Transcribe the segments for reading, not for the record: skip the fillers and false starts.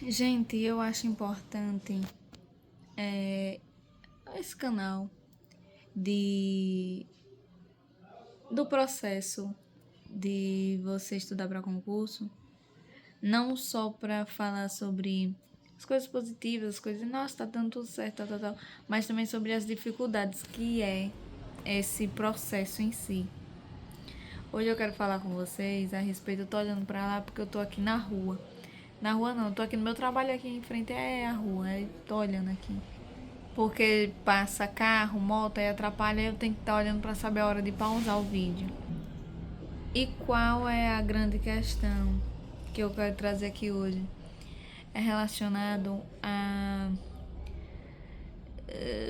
Gente, eu acho importante esse canal de do processo de você estudar para concurso, não só para falar sobre as coisas positivas, as coisas, nossa, tá dando tudo certo, tal, mas também sobre as dificuldades que é esse processo em si. Hoje eu quero falar com vocês a respeito, eu tô olhando para lá porque eu tô aqui na rua. Na rua não, eu tô aqui no meu trabalho, aqui em frente é a rua, eu tô olhando aqui. Porque passa carro, moto e atrapalha, eu tenho que estar olhando para saber a hora de pausar o vídeo. E qual é a grande questão que eu quero trazer aqui hoje? É relacionado a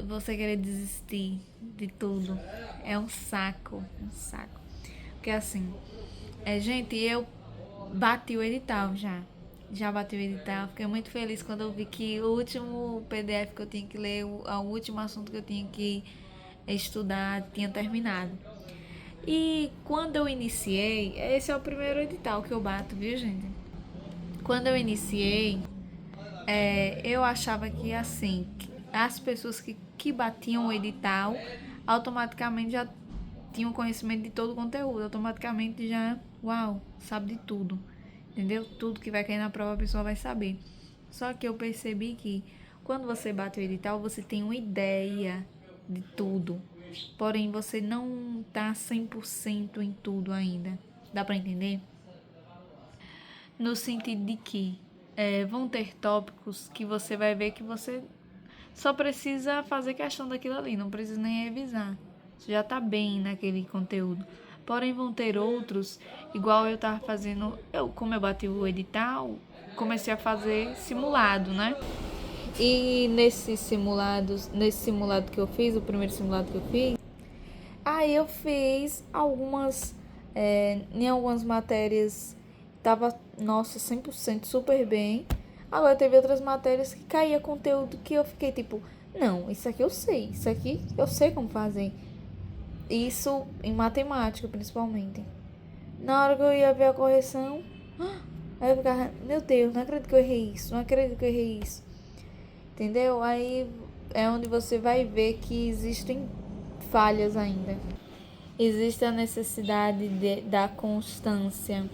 você querer desistir de tudo. É um saco, um saco. Porque assim, gente, eu bati o edital já. Já bati o edital. Fiquei muito feliz quando eu vi que o último PDF que eu tinha que ler, o último assunto que eu tinha que estudar, tinha terminado. E quando eu iniciei, esse é o primeiro edital que eu bato, viu, gente? Quando eu iniciei, eu achava que assim, as pessoas que batiam o edital automaticamente já tinham conhecimento de todo o conteúdo, automaticamente já, uau, sabe de tudo, entendeu? Tudo que vai cair na prova a pessoa vai saber. Só que eu percebi que quando você bate o edital, você tem uma ideia de tudo, porém você não tá 100% em tudo ainda. Dá pra entender? No sentido de que vão ter tópicos que você vai ver que você só precisa fazer questão daquilo ali, não precisa nem revisar. Você já tá bem naquele conteúdo. Porém, vão ter outros, igual eu tava fazendo, como eu bati o edital, comecei a fazer simulado, né? E nesse simulado que eu fiz, o primeiro simulado que eu fiz, aí eu fiz em algumas matérias, tava, nossa, 100% super bem. Agora teve outras matérias que caía conteúdo que eu fiquei tipo, não, isso aqui eu sei, isso aqui eu sei como fazer. Isso em matemática, principalmente. Na hora que eu ia ver a correção, aí eu ficava, meu Deus, não acredito que eu errei isso, não acredito que eu errei isso. Entendeu? Aí é onde você vai ver que existem falhas ainda. Existe a necessidade da constância.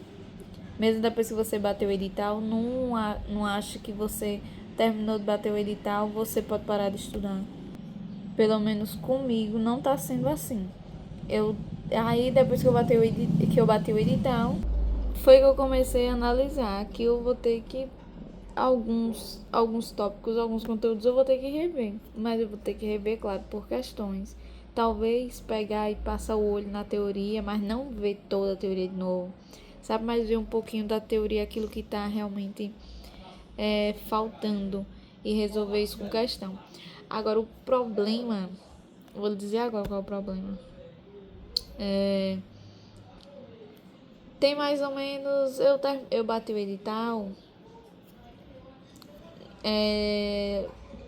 Mesmo depois que você bateu o edital, não acho que você terminou de bater o edital, você pode parar de estudar. Pelo menos comigo não tá sendo assim. Eu, aí depois que eu bati o edital, foi que eu comecei a analisar que eu vou ter que alguns tópicos, alguns conteúdos eu vou ter que rever, mas eu vou ter que rever, claro, por questões. Talvez pegar e passar o olho na teoria, mas não ver toda a teoria de novo, sabe? Mas ver um pouquinho da teoria, aquilo que está realmente faltando e resolver isso com questão. Agora, o problema, vou lhe dizer agora qual é o problema. Tem mais ou menos, eu bati o edital,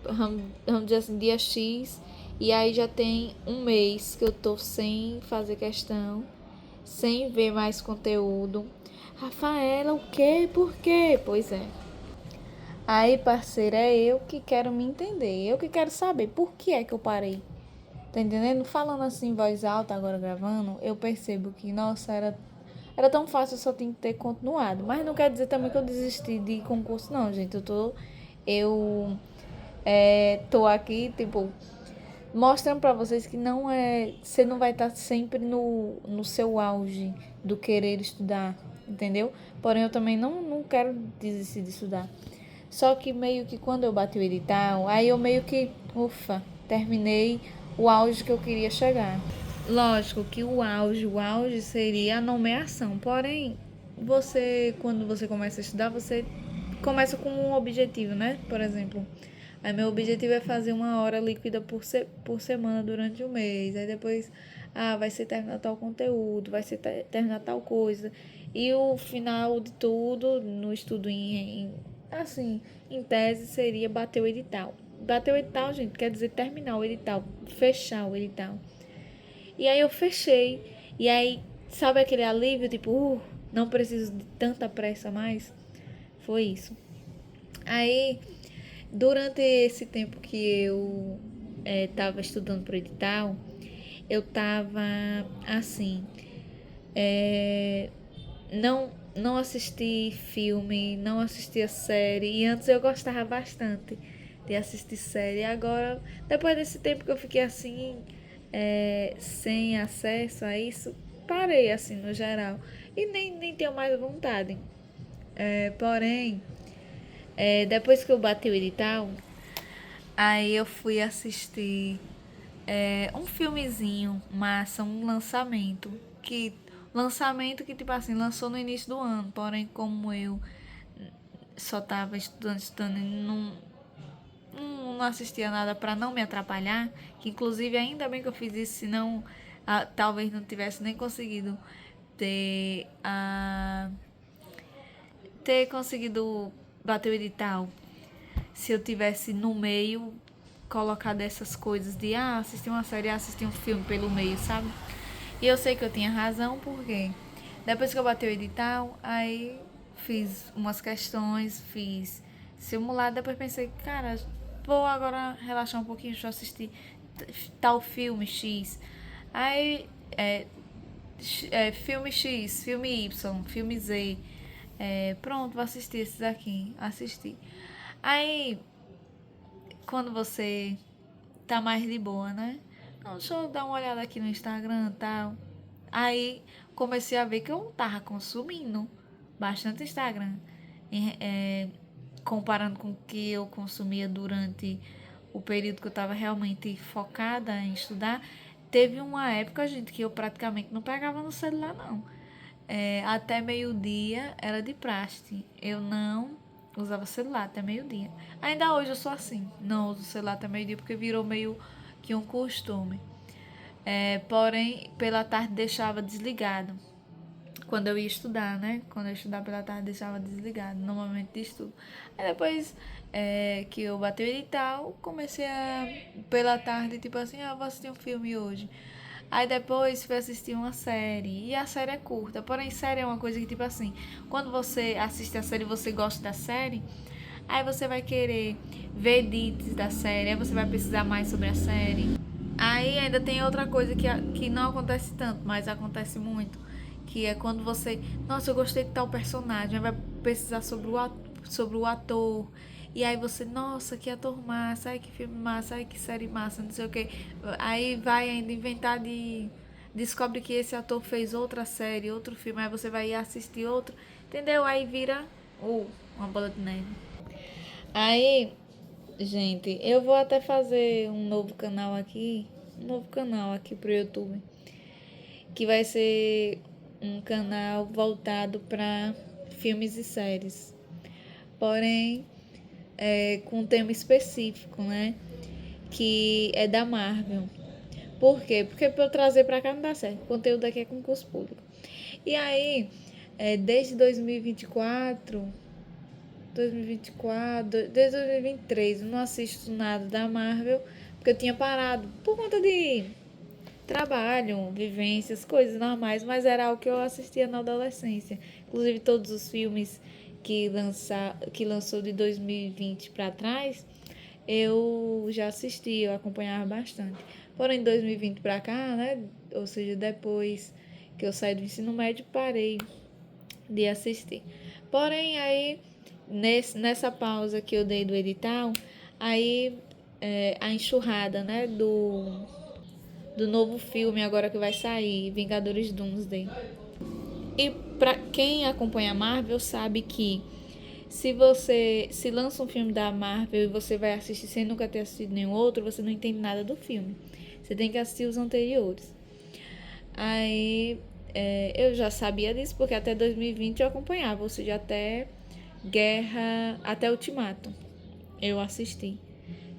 vamos dizer assim, dia X, e aí já tem um mês que eu tô sem fazer questão, sem ver mais conteúdo. Rafaela, o quê? Por quê? Pois é. Aí, parceira, é eu que quero me entender, eu que quero saber por que é que eu parei. Tá entendendo? Falando assim em voz alta, agora gravando, eu percebo que, nossa, era tão fácil, eu só tinha que ter continuado. Mas não quer dizer também que eu desisti de concurso, não, gente. Eu tô aqui, tipo, mostrando pra vocês que não é. Você não vai estar sempre no seu auge do querer estudar, entendeu? Porém, eu também não quero desistir de estudar. Só que meio que quando eu bati o edital, aí eu meio que, ufa, terminei o auge que eu queria chegar. Lógico que o auge seria a nomeação. Porém, quando você começa a estudar, você começa com um objetivo, né? Por exemplo, aí meu objetivo é fazer 1 hora líquida por semana durante o mês. Aí depois, vai ser terminar tal conteúdo, vai ser terminar tal coisa. E o final de tudo, no estudo assim, em tese, seria bater o edital. Bater o edital, gente, quer dizer terminar o edital, fechar o edital. E aí eu fechei. E aí, sabe aquele alívio, tipo, não preciso de tanta pressa mais? Foi isso. Aí, durante esse tempo que eu tava estudando pro edital, eu tava assim, é, não assisti filme, não assistia série, e antes eu gostava bastante de assistir série. E agora, depois desse tempo que eu fiquei assim, sem acesso a isso, parei assim no geral. E nem tenho mais vontade. Porém, depois que eu bati o edital, aí eu fui assistir um filmezinho massa, um lançamento que tipo assim, lançou no início do ano, porém como eu só tava estudando e não assistia nada para não me atrapalhar, que inclusive ainda bem que eu fiz isso, senão talvez não tivesse nem conseguido ter a ter conseguido bater o edital se eu tivesse no meio colocado essas coisas de assistir uma série, assistir um filme pelo meio, sabe? E eu sei que eu tinha razão, porque depois que eu bati o edital, aí fiz umas questões, fiz simulado, depois pensei, cara, vou agora relaxar um pouquinho, deixa eu assistir tal filme X. Aí, filme X, filme Y, filme Z. Pronto, vou assistir esses aqui. Assisti. Aí, quando você tá mais de boa, né? Não, deixa eu dar uma olhada aqui no Instagram e tal. Aí comecei a ver que eu tava consumindo bastante Instagram. Comparando com o que eu consumia durante o período que eu tava realmente focada em estudar. Teve uma época, gente, que eu praticamente não pegava no celular, não. Até meio-dia era de praxe. Eu não usava celular até meio-dia. Ainda hoje eu sou assim. Não uso celular até meio-dia porque virou meio que um costume. Porém, pela tarde deixava desligado. Quando eu ia estudar, né? Quando eu ia estudar pela tarde deixava desligado no momento de estudo. Aí depois que eu bati o edital, comecei a, pela tarde, tipo assim, vou assistir um filme hoje. Aí depois fui assistir uma série. E a série é curta. Porém, série é uma coisa que, tipo assim, quando você assiste a série e você gosta da série, aí você vai querer ver edits da série, aí você vai pesquisar mais sobre a série. Aí ainda tem outra coisa que não acontece tanto, mas acontece muito. Que é quando você, nossa, eu gostei de tal personagem, vai pesquisar sobre o ator. E aí você, nossa, que ator massa, ai que filme massa, ai que série massa, não sei o que. Aí vai ainda inventar de. Descobre que esse ator fez outra série, outro filme, aí você vai assistir outro, entendeu? Aí vira uma bola de neve. Aí, gente, eu vou até fazer um novo canal aqui pro YouTube, que vai ser um canal voltado para filmes e séries. Porém, com um tema específico, né? Que é da Marvel. Por quê? Porque para eu trazer para cá não dá certo. O conteúdo aqui é concurso público. E aí, desde 2024, desde 2023, eu não assisto nada da Marvel, porque eu tinha parado por conta de trabalho, vivências, coisas normais, mas era algo que eu assistia na adolescência. Inclusive todos os filmes que lançou de 2020 para trás, eu já assisti, eu acompanhava bastante. Porém, de 2020 para cá, né, ou seja, depois que eu saí do ensino médio, parei de assistir. Porém, aí nessa pausa que eu dei do edital, aí a enxurrada, né, do novo filme agora que vai sair, Vingadores Doomsday. E para quem acompanha a Marvel sabe que se lança um filme da Marvel e você vai assistir sem nunca ter assistido nenhum outro, você não entende nada do filme. Você tem que assistir os anteriores. Aí eu já sabia disso porque até 2020 eu acompanhava, ou seja, até Ultimato eu assisti.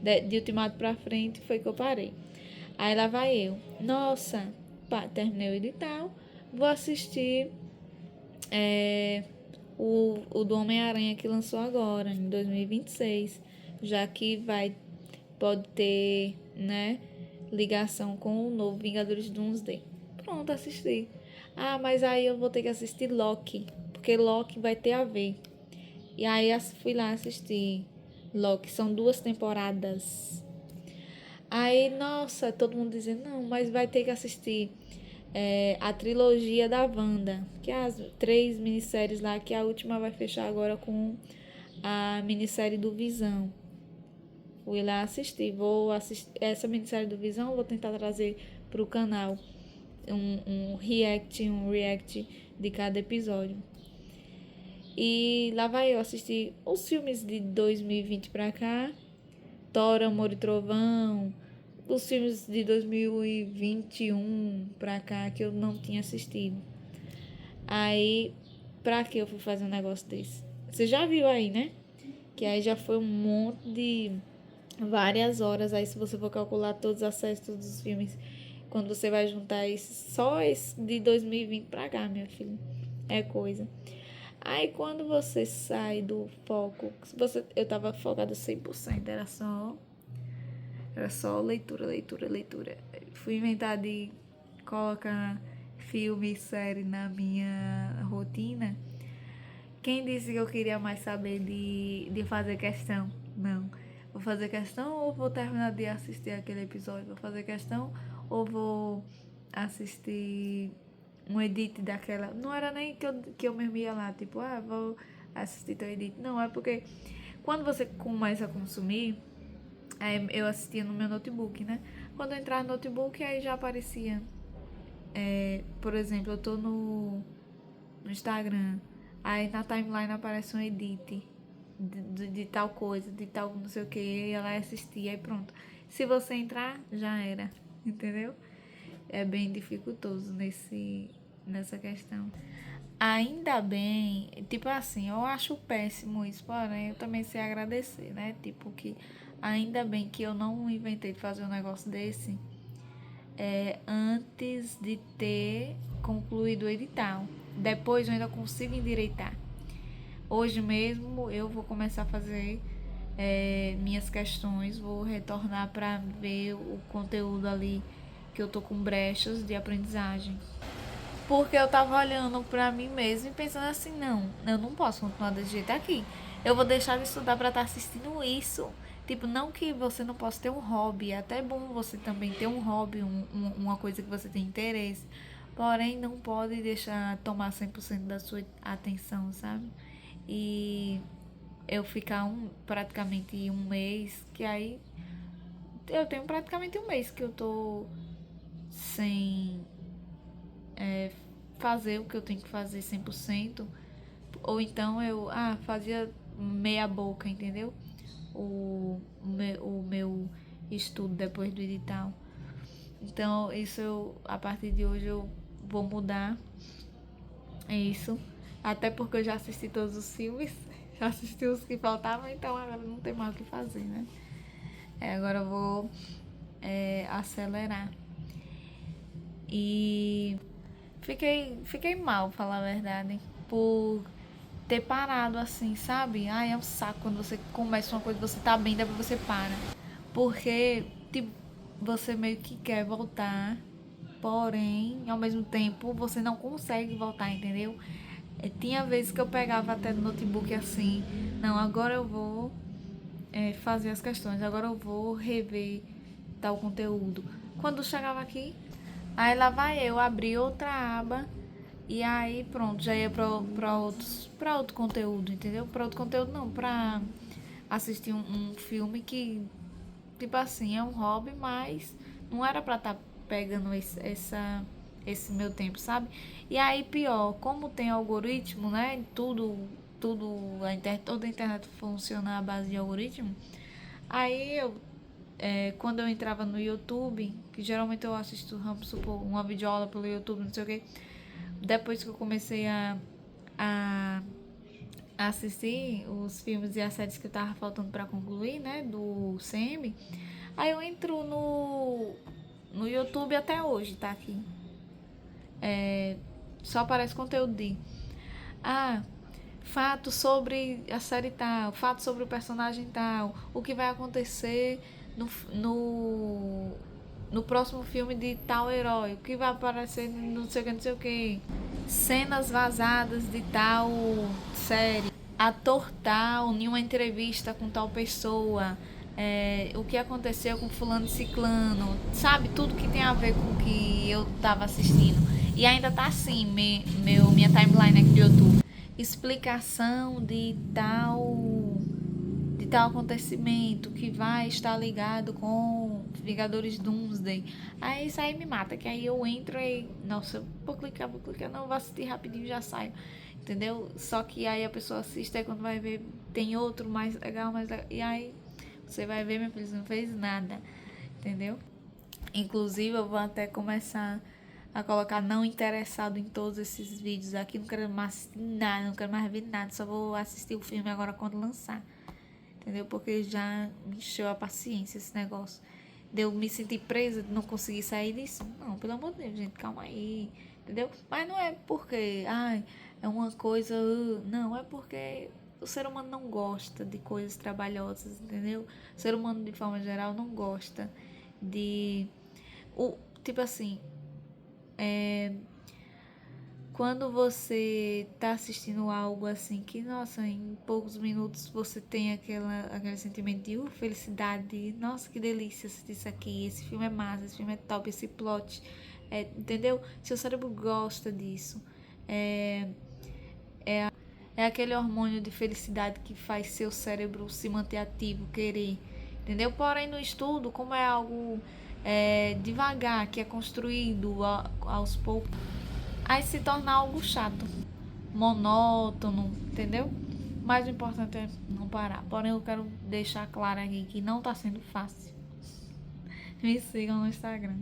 De Ultimato pra frente foi que eu parei. Aí lá vai eu. Nossa, terminei o edital. Vou assistir o do Homem-Aranha que lançou agora, em 2026. Já que pode ter, né, ligação com o novo Vingadores Doomsday. Pronto, assisti. Mas aí eu vou ter que assistir Loki, porque Loki vai ter a ver. E aí fui lá assistir Loki. São 2 temporadas. Aí, nossa, todo mundo dizendo, não, mas vai ter que assistir a trilogia da Wanda, que é as 3 minisséries lá, que a última vai fechar agora com a minissérie do Visão. Fui lá assistir, vou assistir essa minissérie do Visão, vou tentar trazer pro canal um react de cada episódio. E lá vai eu assistir os filmes de 2020 pra cá, Thor, Amor e Trovão, os filmes de 2021 pra cá que eu não tinha assistido. Aí, pra que eu fui fazer um negócio desse? Você já viu aí, né? Que aí já foi um monte de várias horas. Aí, se você for calcular todos os acessos, todos os filmes, quando você vai juntar isso, só esse de 2020 pra cá, minha filha, é coisa. Aí, quando você sai do foco, eu tava focada 100%, era só leitura. Fui inventar de colocar filme e série na minha rotina. Quem disse que eu queria mais saber de fazer questão? Não. Vou fazer questão ou vou terminar de assistir aquele episódio? Vou fazer questão ou vou assistir um edit daquela... Não era nem que eu mesmo ia lá, tipo, vou assistir teu edit. Não, é porque quando você começa a consumir, eu assistia no meu notebook, né? Quando eu entrar no notebook, aí já aparecia... por exemplo, eu tô no Instagram, aí na timeline aparece um edit de tal coisa, de tal não sei o que, e ela assistia, aí pronto. Se você entrar, já era, entendeu? É bem dificultoso nessa questão. Ainda bem, tipo assim, eu acho péssimo isso, porém eu também sei agradecer, né? Tipo que ainda bem que eu não inventei de fazer um negócio desse antes de ter concluído o edital. Depois eu ainda consigo endireitar. Hoje mesmo eu vou começar a fazer minhas questões, vou retornar para ver o conteúdo ali que eu tô com brechas de aprendizagem. Porque eu tava olhando pra mim mesma e pensando assim, não, eu não posso continuar desse jeito aqui. Eu vou deixar de estudar pra estar assistindo isso. Tipo, não que você não possa ter um hobby, é até bom você também ter um hobby, uma coisa que você tem interesse. Porém, não pode deixar tomar 100% da sua atenção, sabe? E eu ficar praticamente um mês, que aí eu tenho praticamente um mês que eu tô sem fazer o que eu tenho que fazer 100%, ou então eu fazia meia boca, entendeu? O meu estudo depois do edital. Então, isso a partir de hoje eu vou mudar isso. Até porque eu já assisti todos os filmes, já assisti os que faltavam, então agora não tem mais o que fazer, né? Agora eu vou acelerar. E fiquei mal, falar a verdade, por ter parado assim, sabe? É um saco quando você começa uma coisa, você tá bem, depois você para. Porque, tipo, você meio que quer voltar, porém, ao mesmo tempo, você não consegue voltar, entendeu? Tinha vezes que eu pegava até no notebook assim, não, agora eu vou fazer as questões, agora eu vou rever tal conteúdo. Quando chegava aqui, aí lá vai eu abrir outra aba e aí pronto, já ia pra outro conteúdo, entendeu? Pra outro conteúdo não, pra assistir um filme que, tipo assim, é um hobby, mas não era pra estar pegando esse meu tempo, sabe? E aí pior, como tem algoritmo, né? Toda a internet funciona à base de algoritmo. Aí quando eu entrava no YouTube, que geralmente eu assisto, vamos supor, uma videoaula pelo YouTube, não sei o que. Depois que eu comecei a assistir os filmes e as séries que eu tava faltando pra concluir, né, do CM, aí eu entro no YouTube até hoje, tá aqui. Só aparece conteúdo de fato sobre a série tal, fato sobre o personagem tal, o que vai acontecer no próximo filme de tal herói, o que vai aparecer não sei o que, cenas vazadas de tal série. ator tal, em uma entrevista com tal pessoa, o que aconteceu com fulano e ciclano, sabe? Tudo que tem a ver com o que eu tava assistindo. E ainda tá assim, minha timeline aqui do YouTube. Explicação de tal acontecimento que vai estar ligado com Vingadores Doomsday. Aí isso aí me mata, que aí eu entro e, nossa, vou clicar, não, vou assistir rapidinho e já saio. Entendeu? Só que aí a pessoa assiste, aí quando vai ver, tem outro mais legal, e aí você vai ver, meu filho, você não fez nada. Entendeu? Inclusive, eu vou até começar a colocar não interessado em todos esses vídeos aqui. Não quero mais nada, não quero mais ver nada. Só vou assistir o filme agora quando lançar. Entendeu? Porque já me encheu a paciência esse negócio. De eu me sentir presa, de não conseguir sair disso. Não, pelo amor de Deus, gente, calma aí. Entendeu? Mas não é porque, ai, é uma coisa. Não, é porque o ser humano não gosta de coisas trabalhosas, entendeu? O ser humano, de forma geral, não gosta de. Tipo assim, quando você tá assistindo algo assim que, nossa, em poucos minutos você tem aquele sentimento de felicidade, de, nossa, que delícia assistir isso aqui, esse filme é massa, esse filme é top, esse plot, entendeu? Seu cérebro gosta disso. É, é aquele hormônio de felicidade que faz seu cérebro se manter ativo, querer, entendeu? Porém, no estudo, como é algo devagar, que é construído aos poucos, aí se torna algo chato, monótono, entendeu? Mas o importante é não parar. Porém, eu quero deixar claro aqui que não tá sendo fácil. Me sigam no Instagram.